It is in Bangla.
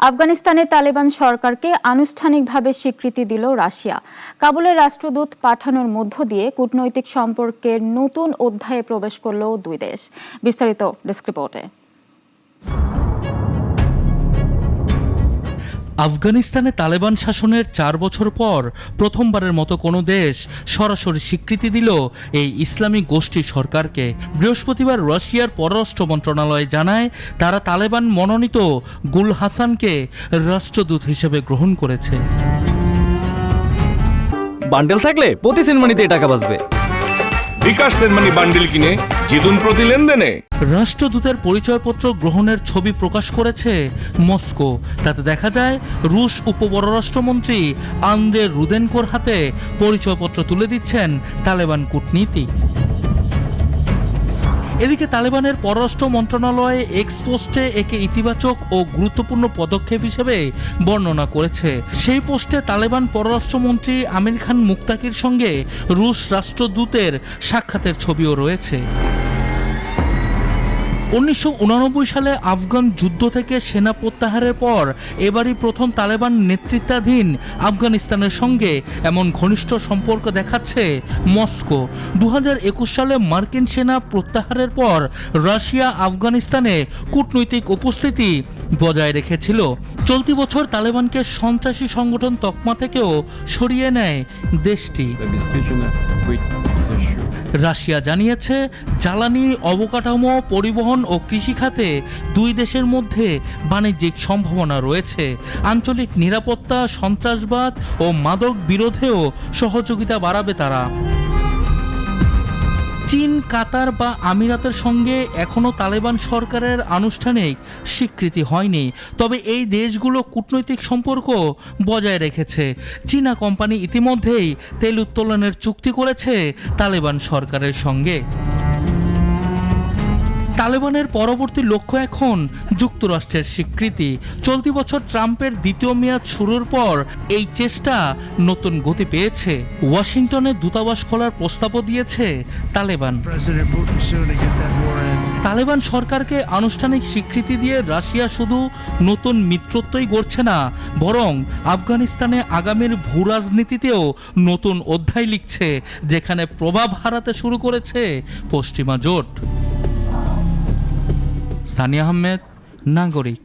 আফগানিস্তানে তালেবান সরকারকে আনুষ্ঠানিকভাবে স্বীকৃতি দিল রাশিয়া। কাবুলের রাষ্ট্রদূত পাঠানোর মধ্য দিয়ে কূটনৈতিক সম্পর্কের নতুন অধ্যায়ে প্রবেশ করল দুই দেশ। বিস্তারিত ডেস্ক রিপোর্টে। আফগানিস্তানে তালেবান শাসনের 4 বছর পর প্রথমবারের মতো কোনো দেশ সরাসরি স্বীকৃতি দিল এই ইসলামী গোষ্ঠী সরকারকে। বৃহস্পতিবার রাশিয়ার পররাষ্ট্র মন্ত্রণালয় জানায়, তারা তালেবান মনোনীত গুল হাসানকে রাষ্ট্রদূত হিসেবে গ্রহণ করেছে। বান্ডেল থাকলে প্রতি সেনমানিতে টাকা বাঁচবে। বিকাশ সেনমানি বান্ডেল কিনে জিতুন প্রতি লেনদেনে। রাষ্ট্রদূতের পরিচয়পত্র গ্রহণের ছবি প্রকাশ করেছে মস্কো। তাতে দেখা যায় রুশ উপপররাষ্ট্রমন্ত্রী আন্দ্রে রুদেনকোর হাতে পরিচয়পত্র তুলে দিচ্ছেন তালেবান কূটনীতিক। এদিকে তালেবানের পররাষ্ট্র মন্ত্রণালয় এক্স পোস্টে একে ইতিবাচক ও গুরুত্বপূর্ণ পদক্ষেপ হিসেবে বর্ণনা করেছে। সেই পোস্টে তালেবান পররাষ্ট্রমন্ত্রী আমির খান মুক্তাকির সঙ্গে রুশ রাষ্ট্রদূতের সাক্ষাতের ছবিও রয়েছে। 1989 সালে আফগান যুদ্ধ থেকে সেনা প্রত্যাহারের পর এবারই প্রথম তালেবান নেতৃত্বাধীন আফগানিস্তানের সঙ্গে এমন ঘনিষ্ঠ সম্পর্ক দেখাচ্ছে মস্কো। 2021 সালে মার্কিন সেনা প্রত্যাহারের পর রাশিয়া আফগানিস্তানে কূটনৈতিক উপস্থিতি বজায় রেখেছিল। চলতি বছর তালেবানকে সন্ত্রাসী সংগঠন তকমা থেকেও সরিয়ে নেয় দেশটি। রাশিয়া জানিয়েছে, জ্বালানি, অবকাঠামো, পরিবহন ও কৃষি খাতে দুই দেশের মধ্যে বাণিজ্যিক সম্ভাবনা রয়েছে। আঞ্চলিক নিরাপত্তা, সন্ত্রাসবাদ ও মাদক বিরোধেও সহযোগিতা বাড়াবে তারা। চীন, কাতার বা আমিরাতের সঙ্গে এখনও তালেবান সরকারের আনুষ্ঠানিক স্বীকৃতি হয়নি, তবে এই দেশগুলো কূটনৈতিক সম্পর্ক বজায় রেখেছে। চীনা কোম্পানি ইতিমধ্যেই তেল উত্তোলনের চুক্তি করেছে তালেবান সরকারের সঙ্গে। তালেবানের পরবর্তী লক্ষ্য এখন যুক্তরাষ্ট্রের স্বীকৃতি। চলতি বছর ট্রাম্পের দ্বিতীয় মেয়াদ শুরুর পর এই চেষ্টা নতুন গতি পেয়েছে। ওয়াশিংটনে দূতাবাস খোলার প্রস্তাবও দিয়েছে তালেবান। তালেবান সরকারকে আনুষ্ঠানিক স্বীকৃতি দিয়ে রাশিয়া শুধু নতুন মিত্রত্বই গড়ছে না, বরং আফগানিস্তানে আগামীর ভূ রাজনীতিতেও নতুন অধ্যায় লিখছে, যেখানে প্রভাব হারাতে শুরু করেছে পশ্চিমা জোট। সানিয়া আহমেদ, নাগরিক।